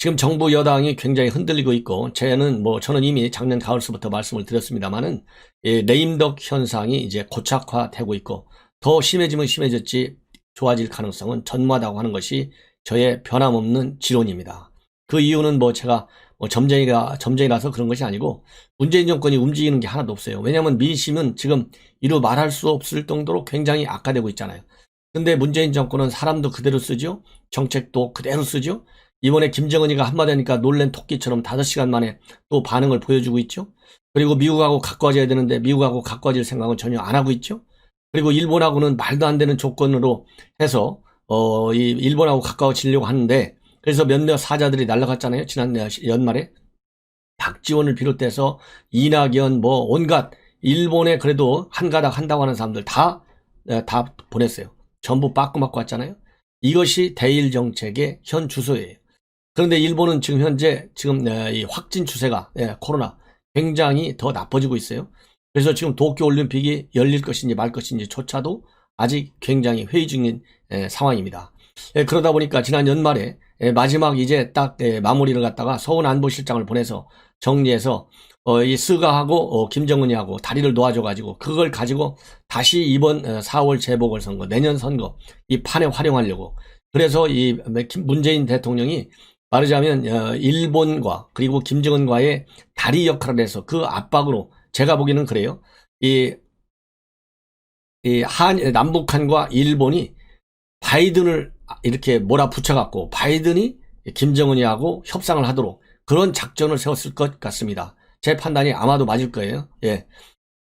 지금 정부 여당이 굉장히 흔들리고 있고, 저는 이미 작년 가을서부터 말씀을 드렸습니다만은, 레임덕 현상이 이제 고착화되고 있고, 더 심해지면 심해졌지 좋아질 가능성은 전무하다고 하는 것이 저의 변함없는 지론입니다. 그 이유는 제가 점쟁이라서 그런 것이 아니고, 문재인 정권이 움직이는 게 하나도 없어요. 왜냐하면 민심은 지금 이루 말할 수 없을 정도로 굉장히 악화되고 있잖아요. 근데 문재인 정권은 사람도 그대로 쓰죠. 정책도 그대로 쓰죠. 이번에 김정은이가 한마디 하니까 놀란 토끼처럼 5시간 만에 또 반응을 보여주고 있죠. 그리고 미국하고 가까워져야 되는데 미국하고 가까워질 생각은 전혀 안 하고 있죠. 그리고 일본하고는 말도 안 되는 조건으로 해서 이 일본하고 가까워지려고 하는데, 그래서 몇몇 사자들이 날아갔잖아요. 지난 연말에 박지원을 비롯해서 이낙연 온갖 일본에 그래도 한 가닥 한다고 하는 사람들 다 보냈어요. 전부 빠꾸맞고 왔잖아요. 이것이 대일 정책의 현 주소예요. 그런데 일본은 지금 현재 이 확진 추세가 코로나 굉장히 더 나빠지고 있어요. 그래서 지금 도쿄 올림픽이 열릴 것인지 말 것인지조차도 아직 굉장히 회의 중인 상황입니다. 그러다 보니까 지난 연말에 마지막 이제 딱 마무리를 갖다가 서훈 안보실장을 보내서 정리해서 이 스가하고 김정은이하고 다리를 놓아줘가지고 그걸 가지고 다시 이번 4월 재보궐선거, 내년 선거 이 판에 활용하려고. 그래서 이 문재인 대통령이 말하자면 일본과 그리고 김정은과의 다리 역할을 해서 그 압박으로, 제가 보기에는 그래요. 이 남북한과 일본이 바이든을 이렇게 몰아붙여갖고 바이든이 김정은이하고 협상을 하도록 그런 작전을 세웠을 것 같습니다. 제 판단이 아마도 맞을 거예요.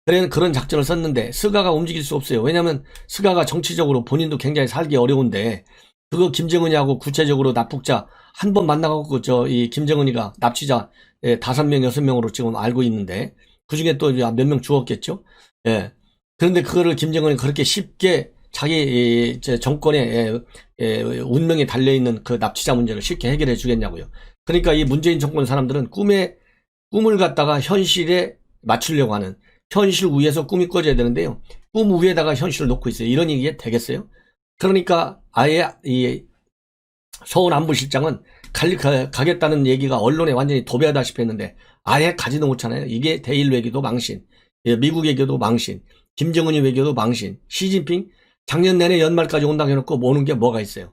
그런 작전을 썼는데 스가가 움직일 수 없어요. 왜냐하면 스가가 정치적으로 본인도 굉장히 살기 어려운데, 그거 김정은이하고 구체적으로 납북자 한 번 만나갖고 이 김정은이가 납치자 5명, 6명으로 지금 알고 있는데, 그 중에 또 몇 명 죽었겠죠. 그런데 그거를 김정은이 그렇게 쉽게 자기 정권의 운명에 달려있는 그 납치자 문제를 쉽게 해결해 주겠냐고요. 그러니까 이 문재인 정권 사람들은 꿈을 갖다가 현실에 맞추려고 하는, 현실 위에서 꿈이 꿔져야 되는데요. 꿈 위에다가 현실을 놓고 있어요. 이런 얘기가 되겠어요? 그러니까 아예 이 서훈 안보실장은 가겠다는 얘기가 언론에 완전히 도배하다시피 했는데 아예 가지도 못하잖아요. 이게 대일 외교도 망신, 미국 외교도 망신, 김정은이 외교도 망신, 시진핑 작년 내내 연말까지 온다고 해놓고 모는 게 뭐가 있어요?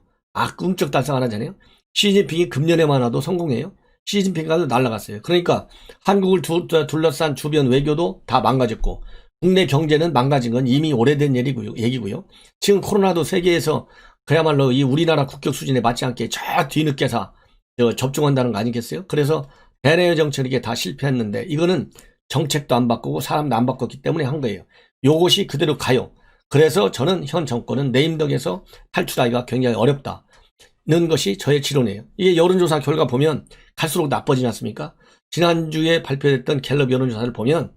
꿈쩍 달싹 안 하잖아요. 시진핑이 금년에만 와도 성공해요. 시진핑과도 날아갔어요. 그러니까 한국을 둘러싼 주변 외교도 다 망가졌고, 국내 경제는 망가진 건 이미 오래된 얘기고요. 지금 코로나도 세계에서 그야말로 이 우리나라 국격 수준에 맞지 않게 저 뒤늦게서 접종한다는 거 아니겠어요? 그래서 대내외 정책이 다 실패했는데, 이거는 정책도 안 바꾸고 사람도 안 바꿨기 때문에 한 거예요. 요것이 그대로 가요. 그래서 저는 현 정권은 레임덕에서 탈출하기가 굉장히 어렵다는 것이 저의 지론이에요. 이게 여론조사 결과 보면 갈수록 나빠지지 않습니까? 지난주에 발표됐던 갤럽 여론조사를 보면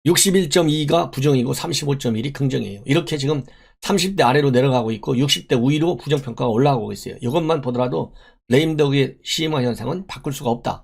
61.2가 부정이고 35.1이 긍정이에요. 이렇게 지금 30대 아래로 내려가고 있고 60대 위로 부정평가가 올라가고 있어요. 이것만 보더라도 레임덕의 심화 현상은 바꿀 수가 없다.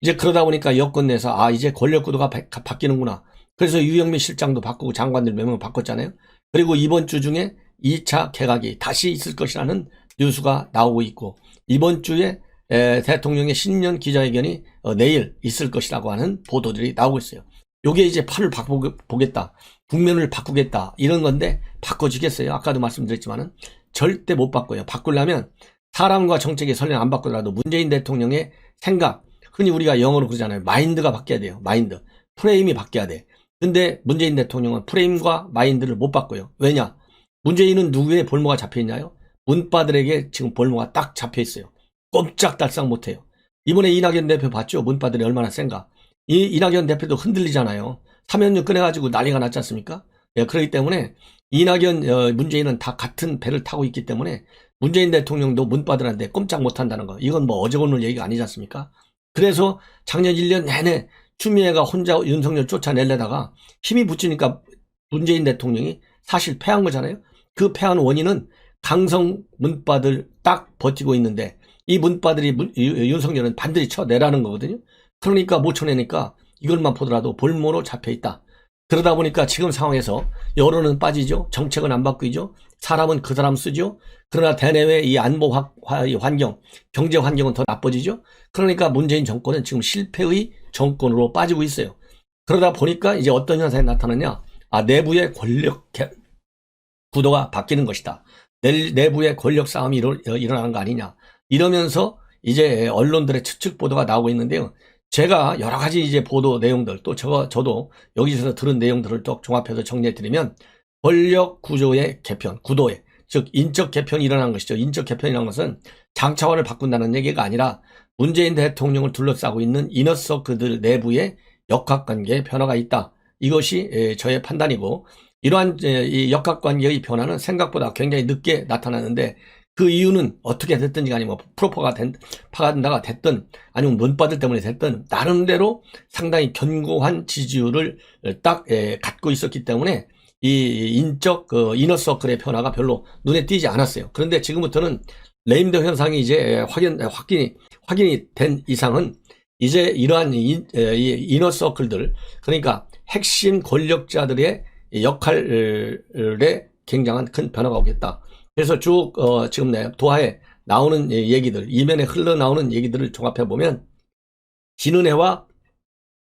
이제 그러다 보니까 여권 내에서 이제 권력 구도가 바뀌는구나. 그래서 유영민 실장도 바꾸고 장관들 몇 명 바꿨잖아요. 그리고 이번 주 중에 2차 개각이 다시 있을 것이라는 뉴스가 나오고 있고, 이번 주에 대통령의 신년 기자회견이 내일 있을 것이라고 하는 보도들이 나오고 있어요. 요게 이제 판을 바꾸겠다, 국면을 바꾸겠다, 이런 건데 바꿔지겠어요? 아까도 말씀드렸지만은 절대 못 바꿔요. 바꾸려면 사람과 정책이 설령 안 바꾸더라도 문재인 대통령의 생각, 흔히 우리가 영어로 그러잖아요. 마인드가 바뀌어야 돼요. 마인드. 프레임이 바뀌어야 돼. 근데 문재인 대통령은 프레임과 마인드를 못 바꿔요. 왜냐? 문재인은 누구의 볼모가 잡혀있나요? 문바들에게 지금 볼모가 딱 잡혀있어요. 꼼짝달싹 못해요. 이번에 이낙연 대표 봤죠? 문바들이 얼마나 센가. 이 이낙연 대표도 흔들리잖아요. 사면유 꺼내가지고 난리가 났지 않습니까? 그렇기 때문에 이낙연, 문재인은 다 같은 배를 타고 있기 때문에 문재인 대통령도 문바들한테 꼼짝 못한다는 거, 이건 어저오늘 얘기가 아니지 않습니까? 그래서 작년 1년 내내 추미애가 혼자 윤석열 쫓아내려다가 힘이 붙으니까 문재인 대통령이 사실 패한 거잖아요. 그 패한 원인은 강성 문바들 딱 버티고 있는데, 이 문바들이 윤석열은 반드시 쳐내라는 거거든요. 그러니까 못 쳐내니까 이것만 보더라도 볼모로 잡혀있다. 그러다 보니까 지금 상황에서 여론은 빠지죠. 정책은 안 바뀌죠. 사람은 그 사람 쓰죠. 그러나 대내외 이 안보 환경, 경제 환경은 더 나빠지죠. 그러니까 문재인 정권은 지금 실패의 정권으로 빠지고 있어요. 그러다 보니까 이제 어떤 현상이 나타나냐. 내부의 권력 구도가 바뀌는 것이다. 내부의 권력 싸움이 일어나는 거 아니냐. 이러면서 이제 언론들의 추측 보도가 나오고 있는데요. 제가 여러 가지 이제 보도 내용들, 또 저도 여기서 들은 내용들을 또 종합해서 정리해드리면, 권력 구조의 개편, 구도의, 즉, 인적 개편이 일어난 것이죠. 인적 개편이라는 것은 장차원을 바꾼다는 얘기가 아니라 문재인 대통령을 둘러싸고 있는 이너서클들 내부의 역학관계의 변화가 있다. 이것이 저의 판단이고, 이러한 이 역학관계의 변화는 생각보다 굉장히 늦게 나타나는데, 그 이유는 어떻게 됐든지 간에 뭐 파간다가 됐든 아니면 문바들 때문에 됐든 나름대로 상당히 견고한 지지율을 딱 갖고 있었기 때문에 이 인적 이너서클의 변화가 별로 눈에 띄지 않았어요. 그런데 지금부터는 레임덕 현상이 이제 확인이 된 이상은 이제 이러한 이너서클들, 그러니까 핵심 권력자들의 역할에 굉장한 큰 변화가 오겠다. 그래서 쭉 지금 도하에 나오는 얘기들, 이면에 흘러나오는 얘기들을 종합해보면 지는 해와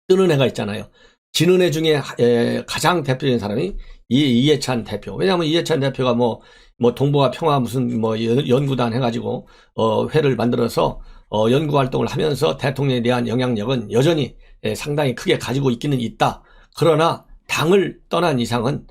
뜨는 해가 있잖아요. 지는 해 중에 가장 대표적인 사람이 이해찬 대표. 왜냐하면 이해찬 대표가 뭐 동북아 평화 무슨 뭐 연구단 해가지고 회를 만들어서 연구 활동을 하면서 대통령에 대한 영향력은 여전히 상당히 크게 가지고 있기는 있다. 그러나 당을 떠난 이상은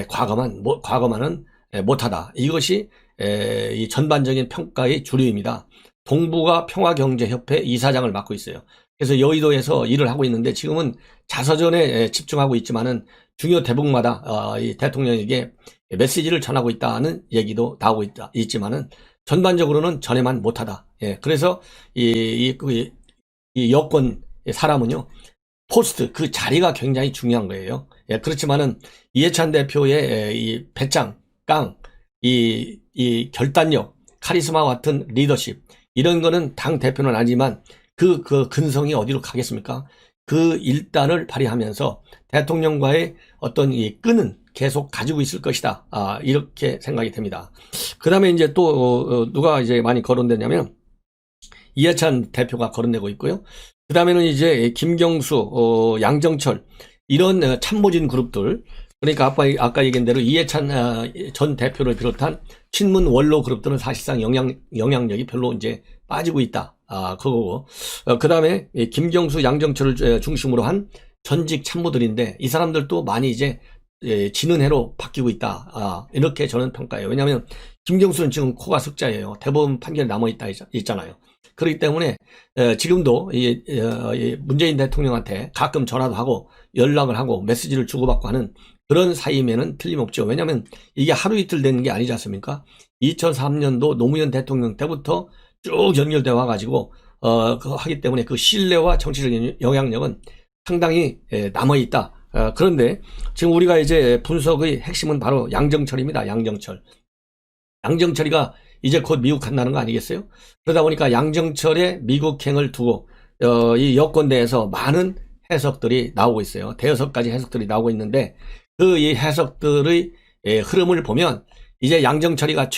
과거만은 못하다. 이것이 이 전반적인 평가의 주류입니다. 동북아 평화경제협회 이사장을 맡고 있어요. 그래서 여의도에서 일을 하고 있는데 지금은 자서전에 집중하고 있지만은 중요 대목마다 이 대통령에게 메시지를 전하고 있다는 얘기도 나오고 있지만은 전반적으로는 전에만 못하다. 그래서 이 여권 사람은요, 포스트 그 자리가 굉장히 중요한 거예요. 그렇지만은 이해찬 대표의 이 배짱, 이 결단력, 카리스마 같은 리더십, 이런 거는 당 대표는 아니지만 그 근성이 어디로 가겠습니까? 그 일단을 발휘하면서 대통령과의 어떤 이 끈은 계속 가지고 있을 것이다. 이렇게 생각이 됩니다. 그 다음에 이제 또, 누가 이제 많이 거론되냐면, 이해찬 대표가 거론되고 있고요. 그 다음에는 이제 김경수, 양정철, 이런 참모진 그룹들, 그러니까 아까 얘기한 대로 이해찬 전 대표를 비롯한 친문 원로 그룹들은 사실상 영향력이 별로 이제 빠지고 있다. 그거고. 그 다음에 김경수, 양정철을 중심으로 한 전직 참모들인데 이 사람들도 많이 이제 지는 해로 바뀌고 있다. 이렇게 저는 평가해요. 왜냐하면 김경수는 지금 코가 석자예요. 대법원 판결이 남아있다 있잖아요. 그렇기 때문에 지금도 문재인 대통령한테 가끔 전화도 하고 연락을 하고 메시지를 주고받고 하는 그런 사이면은 틀림없죠. 왜냐하면 이게 하루 이틀 되는 게 아니지 않습니까? 2003년도 노무현 대통령 때부터 쭉 연결되어 와가지고 하기 때문에 그 신뢰와 정치적인 영향력은 상당히 남아있다. 그런데 지금 우리가 이제 분석의 핵심은 바로 양정철입니다. 양정철이가 이제 곧 미국 간다는 거 아니겠어요? 그러다 보니까 양정철의 미국행을 두고 이 여권대에서 많은 해석들이 나오고 있어요. 대여섯 가지 해석들이 나오고 있는데 이 해석들의 흐름을 보면 이제 양정철이가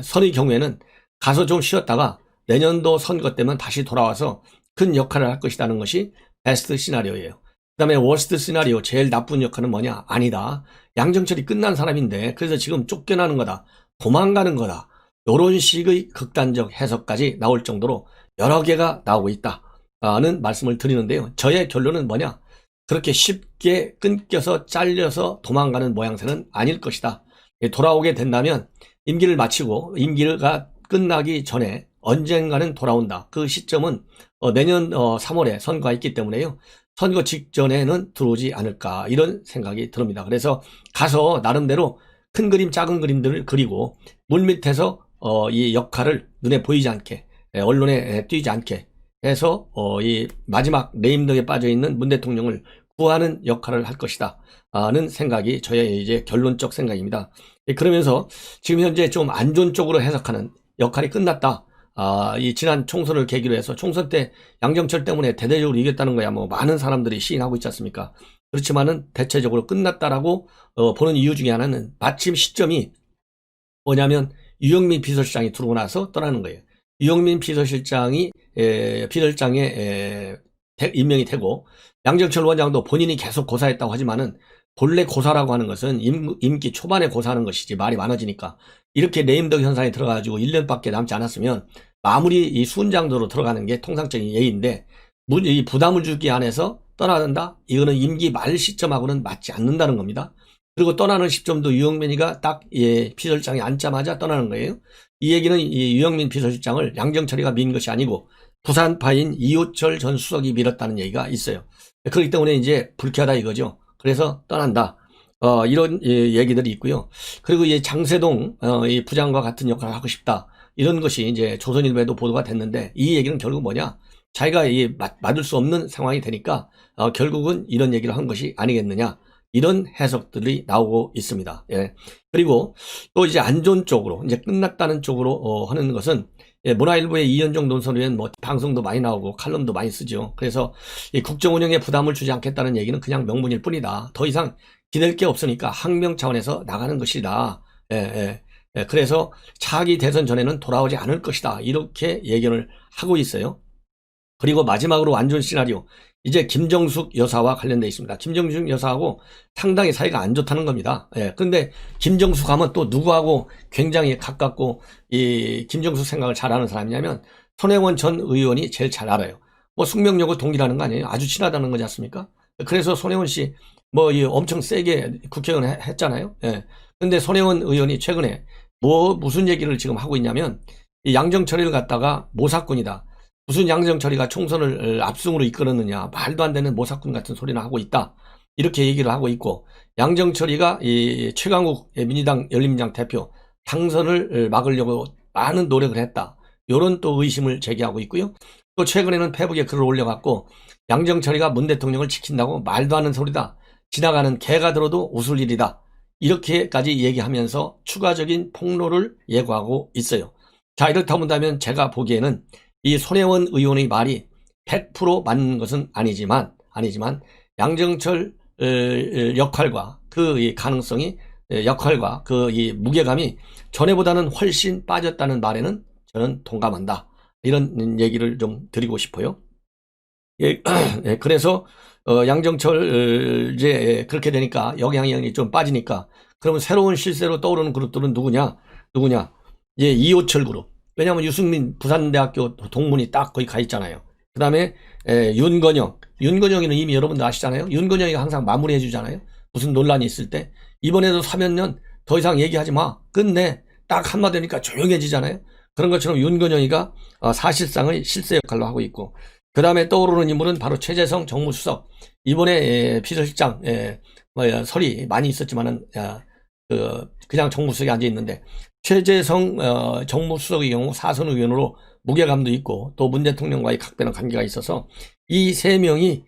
선의 경우에는 가서 좀 쉬었다가 내년도 선거 때면 다시 돌아와서 큰 역할을 할 것이라는 것이 베스트 시나리오예요. 그 다음에 워스트 시나리오, 제일 나쁜 역할은 뭐냐? 아니다. 양정철이 끝난 사람인데 그래서 지금 쫓겨나는 거다. 도망가는 거다. 이런 식의 극단적 해석까지 나올 정도로 여러 개가 나오고 있다는 말씀을 드리는데요. 저의 결론은 뭐냐? 그렇게 쉽게 끊겨서 잘려서 도망가는 모양새는 아닐 것이다. 돌아오게 된다면 임기를 마치고 임기가 끝나기 전에 언젠가는 돌아온다. 그 시점은 내년 3월에 선거가 있기 때문에요. 선거 직전에는 들어오지 않을까 이런 생각이 듭니다. 그래서 가서 나름대로 큰 그림 작은 그림들을 그리고 물밑에서 이 역할을 눈에 보이지 않게 언론에 띄지 않게 해서 이 마지막 레임덕에 빠져있는 문 대통령을 구하는 역할을 할 것이다 는 생각이 저의 이제 결론적 생각입니다. 그러면서 지금 현재 좀 안 좋은 쪽으로 해석하는 역할이 끝났다. 이 지난 총선을 계기로 해서 총선 때 양정철 때문에 대대적으로 이겼다는 거야 뭐 많은 사람들이 시인하고 있지 않습니까? 그렇지만은 대체적으로 끝났다라고 보는 이유 중에 하나는 마침 시점이 뭐냐면 유영민 비서실장이 들어오고 나서 떠나는 거예요. 유영민 비서실장이 비서실장에 임명이 되고 양정철 원장도 본인이 계속 고사했다고 하지만은 본래 고사라고 하는 것은 임기 초반에 고사하는 것이지 말이 많아지니까 이렇게 레임덕 현상이 들어가지고 1년밖에 남지 않았으면 마무리 이 순장도로 들어가는 게 통상적인 예인데 이 부담을 주기 안에서 떠나는다? 이거는 임기 말 시점하고는 맞지 않는다는 겁니다. 그리고 떠나는 시점도 유영민이가 딱 비서실장에 앉자마자 떠나는 거예요. 이 얘기는 이 유영민 비서실장을 양정철이가 민 것이 아니고 부산파인 이호철 전 수석이 밀었다는 얘기가 있어요. 그렇기 때문에 이제 불쾌하다 이거죠. 그래서 떠난다. 이런 얘기들이 있고요. 그리고 이 장세동 이 부장과 같은 역할을 하고 싶다. 이런 것이 이제 조선일보에도 보도가 됐는데 이 얘기는 결국 뭐냐? 자기가 맞을 수 없는 상황이 되니까 결국은 이런 얘기를 한 것이 아니겠느냐. 이런 해석들이 나오고 있습니다. 예. 그리고 또 이제 안 좋은 쪽으로 이제 끝났다는 쪽으로 하는 것은 문화일보의 이현정 논설위원 방송도 많이 나오고 칼럼도 많이 쓰죠. 그래서 이 국정 운영에 부담을 주지 않겠다는 얘기는 그냥 명분일 뿐이다. 더 이상 기댈 게 없으니까 항명 차원에서 나가는 것이다. 그래서 차기 대선 전에는 돌아오지 않을 것이다. 이렇게 예견을 하고 있어요. 그리고 마지막으로 안 좋은 시나리오. 이제 김정숙 여사와 관련되어 있습니다. 김정숙 여사하고 상당히 사이가 안 좋다는 겁니다. 그런데 김정숙 하면 또 누구하고 굉장히 가깝고 이 김정숙 생각을 잘하는 사람이냐면 손혜원 전 의원이 제일 잘 알아요. 숙명여고 동기라는 거 아니에요? 아주 친하다는 거지 않습니까? 그래서 손혜원 씨 엄청 세게 국회의원 했잖아요. 근데 손혜원 의원이 최근에 무슨 얘기를 지금 하고 있냐면 이 양정철이를 갖다가 모사꾼이다. 무슨 양정철이가 총선을 압승으로 이끌었느냐, 말도 안 되는 모사꾼 같은 소리나 하고 있다. 이렇게 얘기를 하고 있고, 양정철이가 이 최강욱 민주당 열린민주당 대표 당선을 막으려고 많은 노력을 했다. 이런 또 의심을 제기하고 있고요. 또 최근에는 페북에 글을 올려갖고 양정철이가 문 대통령을 지킨다고 말도 안 하는 소리다. 지나가는 개가 들어도 웃을 일이다. 이렇게까지 얘기하면서 추가적인 폭로를 예고하고 있어요. 자, 이렇다 본다면 제가 보기에는 이 손혜원 의원의 말이 100% 맞는 것은 아니지만 양정철 역할과 그 가능성이 역할과 그 이 무게감이 전에보다는 훨씬 빠졌다는 말에는 저는 동감한다. 이런 얘기를 좀 드리고 싶어요. 그래서 양정철 이제 그렇게 되니까 영향력이 좀 빠지니까 그러면 새로운 실세로 떠오르는 그룹들은 누구냐? 이호철 그룹. 왜냐하면 유승민 부산대학교 동문이 딱 거기 가 있잖아요. 그 다음에 윤건영이는 이미 여러분들 아시잖아요. 윤건영이가 항상 마무리해 주잖아요. 무슨 논란이 있을 때. 이번에도 사면년 더 이상 얘기하지 마. 끝내. 딱 한마디 하니까 조용해지잖아요. 그런 것처럼 윤건영이가 사실상의 실세 역할로 하고 있고, 그 다음에 떠오르는 인물은 바로 최재성 정무수석. 이번에 비서실장 설이 많이 있었지만은 그냥 정무수석에 앉아 있는데, 최재성 정무수석의 경우 사선 의원으로 무게감도 있고 또 문 대통령과의 각별한 관계가 있어서 이 세 명이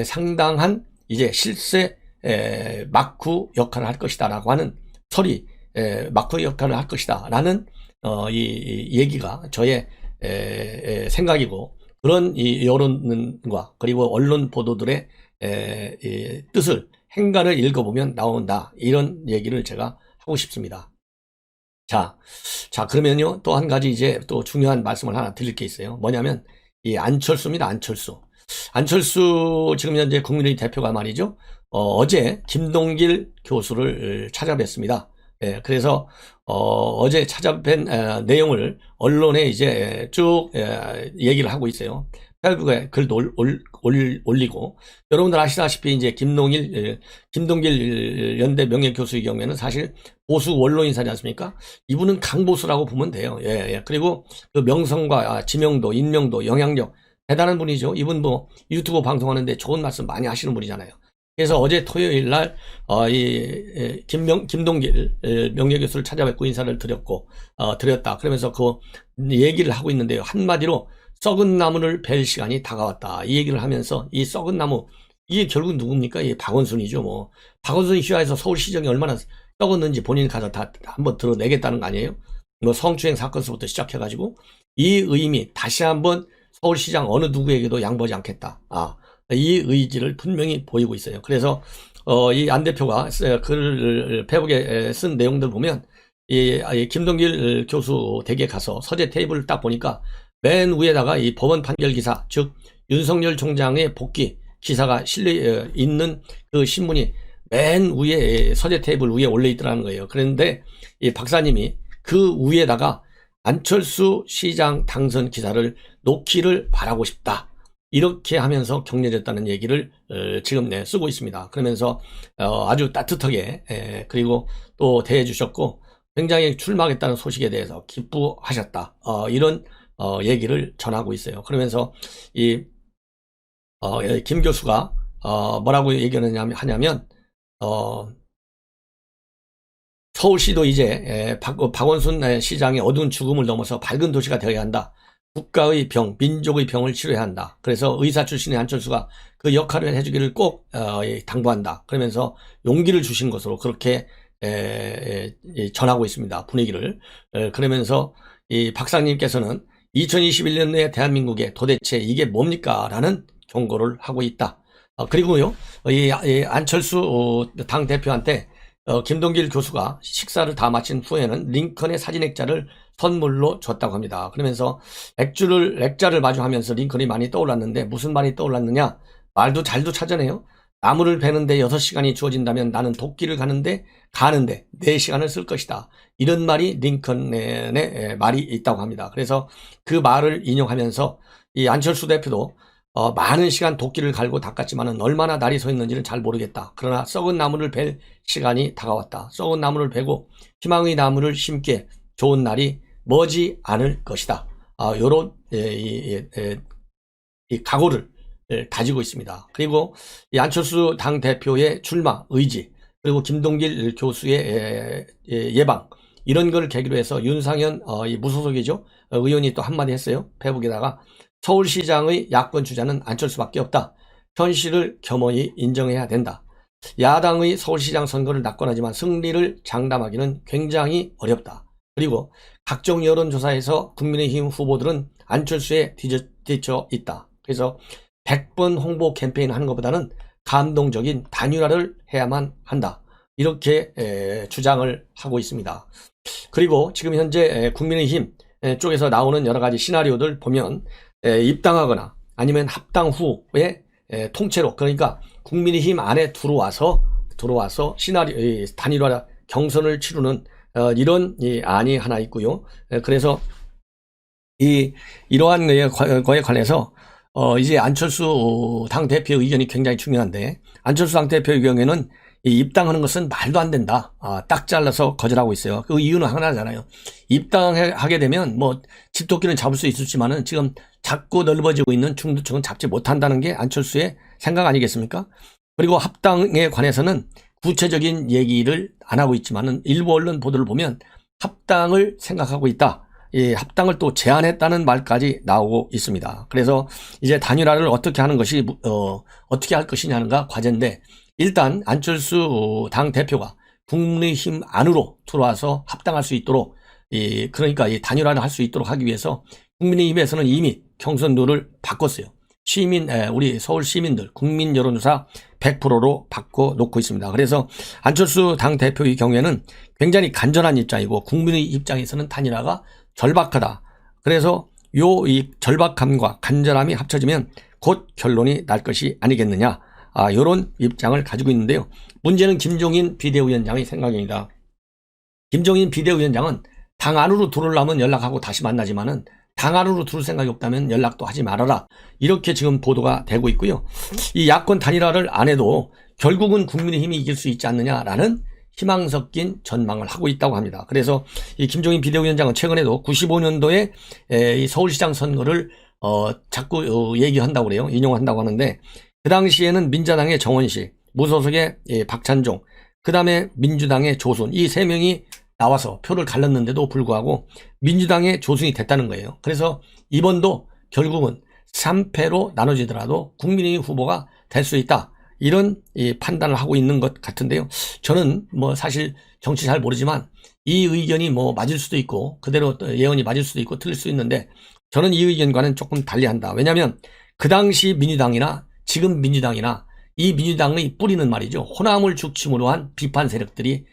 상당한 이제 실세 막후 역할을 할 것이다라고 하는 설이 막후 역할을 할 것이다라는 이 얘기가 저의 생각이고, 그런 이 여론과 그리고 언론 보도들의 뜻을 행간을 읽어보면 나온다. 이런 얘기를 제가 하고 싶습니다. 자, 그러면요, 또 한 가지 이제 또 중요한 말씀을 하나 드릴 게 있어요. 뭐냐면, 이 안철수입니다, 안철수. 안철수 지금 현재 국민의 대표가 말이죠. 어제 김동길 교수를 찾아뵀습니다. 그래서, 어제 찾아뵌 내용을 언론에 이제 쭉 얘기를 하고 있어요. 페이스북에 글도 올리고, 여러분들 아시다시피 이제 김동길 연대 명예교수의 경우에는 사실 보수 원로인사지 않습니까? 이분은 강보수라고 보면 돼요. 그리고 그 명성과 지명도, 인명도, 영향력 대단한 분이죠. 이분 유튜브 방송하는데 좋은 말씀 많이 하시는 분이잖아요. 그래서 어제 토요일 날 김동길 명예교수를 찾아뵙고 인사를 드렸다. 그러면서 그 얘기를 하고 있는데요. 한마디로 썩은 나무를 벨 시간이 다가왔다. 이 얘기를 하면서 이 썩은 나무, 이게 결국 누굽니까? 이 박원순이죠. 박원순 휘하에서 서울시정이 얼마나 썩었는지 본인이 가서 다 한번 드러내겠다는 거 아니에요? 성추행 사건서부터 시작해가지고 이 의미 다시 한번 서울시장 어느 누구에게도 양보하지 않겠다. 이 의지를 분명히 보이고 있어요. 그래서 이 안 대표가 글을 페북에 쓴 내용들 보면 이 김동길 교수 댁에 가서 서재 테이블을 딱 보니까 맨 위에다가 이 법원 판결 기사, 즉 윤석열 총장의 복귀 기사가 실려 있는 그 신문이 맨 위에 서재 테이블 위에 올려 있더라는 거예요. 그런데 이 박사님이 그 위에다가 안철수 시장 당선 기사를 놓기를 바라고 싶다, 이렇게 하면서 격려했다는 얘기를 지금 쓰고 있습니다. 그러면서 아주 따뜻하게 그리고 또 대해 주셨고, 굉장히 출마하겠다는 소식에 대해서 기뻐하셨다, 이런 얘기를 전하고 있어요. 그러면서 이 김 교수가 뭐라고 얘기를 하냐면 서울시도 이제 박원순 시장의 어두운 죽음을 넘어서 밝은 도시가 되어야 한다. 국가의 병, 민족의 병을 치료해야 한다. 그래서 의사 출신의 안철수가 그 역할을 해주기를 꼭 당부한다. 그러면서 용기를 주신 것으로 그렇게 전하고 있습니다. 분위기를. 그러면서 이 박사님께서는 2021년에 대한민국에 도대체 이게 뭡니까? 라는 경고를 하고 있다. 그리고요, 이 안철수 당대표한테 김동길 교수가 식사를 다 마친 후에는 링컨의 사진 액자를 선물로 줬다고 합니다. 그러면서 액자를 마주하면서 링컨이 많이 떠올랐는데 무슨 말이 떠올랐느냐? 말도 잘도 찾아내요. 나무를 베는데 6시간이 주어진다면 나는 도끼를 가는데 4시간을 쓸 것이다. 이런 말이 링컨의 말이 있다고 합니다. 그래서 그 말을 인용하면서 이 안철수 대표도 많은 시간 도끼를 갈고 닦았지만은 얼마나 날이 서 있는지는 잘 모르겠다. 그러나 썩은 나무를 벨 시간이 다가왔다. 썩은 나무를 베고 희망의 나무를 심기에 좋은 날이 머지 않을 것이다. 요런 이 각오를 다지고 있습니다. 그리고 이 안철수 당 대표의 출마 의지, 그리고 김동길 교수의 예방, 이런 걸 계기로 해서 윤상현 이 무소속이죠, 의원이 또 한마디 했어요. 페북에다가 서울시장의 야권 주자는 안철수밖에 없다. 현실을 겸허히 인정해야 된다. 야당의 서울시장 선거를 낙관하지만 승리를 장담하기는 굉장히 어렵다. 그리고 각종 여론조사에서 국민의힘 후보들은 안철수에 뒤처 있다. 그래서 100번 홍보 캠페인 하는 것보다는 감동적인 단일화를 해야만 한다. 이렇게 주장을 하고 있습니다. 그리고 지금 현재 국민의힘 쪽에서 나오는 여러 가지 시나리오들 보면 입당하거나 아니면 합당 후에 통째로, 그러니까 국민의힘 안에 들어와서 시나리오 단일화 경선을 치르는 이런 안이 하나 있고요. 그래서 이러한 거에 관해서 이제 안철수 당대표 의견이 굉장히 중요한데, 안철수 당대표의 경우에는 입당하는 것은 말도 안 된다. 딱 잘라서 거절하고 있어요. 그 이유는 하나잖아요. 입당하게 되면 뭐 집토끼는 잡을 수 있을지만은 지금 작고 넓어지고 있는 중도층은 잡지 못한다는 게 안철수의 생각 아니겠습니까? 그리고 합당에 관해서는 구체적인 얘기를 안 하고 있지만은 일부 언론 보도를 보면 합당을 생각하고 있다. 합당을 또 제안했다는 말까지 나오고 있습니다. 그래서 이제 단일화를 어떻게 하는 것이 어떻게 할 것이냐는가 과제인데, 일단 안철수 당 대표가 국민의힘 안으로 들어와서 합당할 수 있도록, 그러니까 이 단일화를 할 수 있도록 하기 위해서 국민의힘에서는 이미 경선 룰을 바꿨어요. 우리 서울 시민들 국민 여론조사 100%로 바꿔놓고 있습니다. 그래서 안철수 당 대표의 경우에는 굉장히 간절한 입장이고, 국민의 입장에서는 단일화가 절박하다. 그래서 이 절박함과 간절함이 합쳐지면 곧 결론이 날 것이 아니겠느냐. 이런 입장을 가지고 있는데요. 문제는 김종인 비대위원장의 생각입니다. 김종인 비대위원장은 당 안으로 들어오려면 연락하고 다시 만나지만은 당 안으로 들어올 생각이 없다면 연락도 하지 말아라. 이렇게 지금 보도가 되고 있고요. 이 야권 단일화를 안 해도 결국은 국민의힘이 이길 수 있지 않느냐라는 희망 섞인 전망을 하고 있다고 합니다. 그래서 이 김종인 비대위원장은 최근에도 95년도에 이 서울시장 선거를 자꾸 얘기한다고 그래요. 인용한다고 하는데, 그 당시에는 민자당의 정원식, 무소속의 박찬종, 그 다음에 민주당의 조순, 이 세 명이 나와서 표를 갈랐는데도 불구하고 민주당의 조순이 됐다는 거예요. 그래서 이번도 결국은 3패로 나눠지더라도 국민의힘 후보가 될 수 있다. 이런 판단을 하고 있는 것 같은데요. 저는 뭐 사실 정치 잘 모르지만 이 의견이 뭐 맞을 수도 있고 그대로 예언이 맞을 수도 있고 틀릴 수 있는데, 저는 이 의견과는 조금 달리한다. 왜냐하면 그 당시 민주당이나 지금 민주당이나 이 민주당의 뿌리는 말이죠. 호남을 중심으로 한 비판 세력들이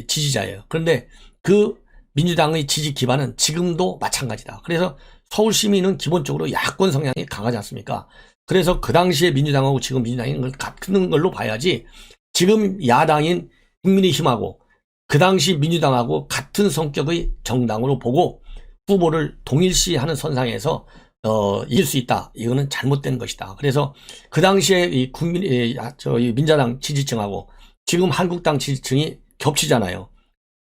지지자예요. 그런데 그 민주당의 지지 기반은 지금도 마찬가지다. 그래서 서울 시민은 기본적으로 야권 성향이 강하지 않습니까? 그래서 그 당시에 민주당하고 지금 민주당이 같은 걸로 봐야지, 지금 야당인 국민의힘하고 그 당시 민주당하고 같은 성격의 정당으로 보고 후보를 동일시하는 선상에서 이길 수 있다. 이거는 잘못된 것이다. 그래서 그 당시에 이 민자당 지지층하고 지금 한국당 지지층이 겹치잖아요.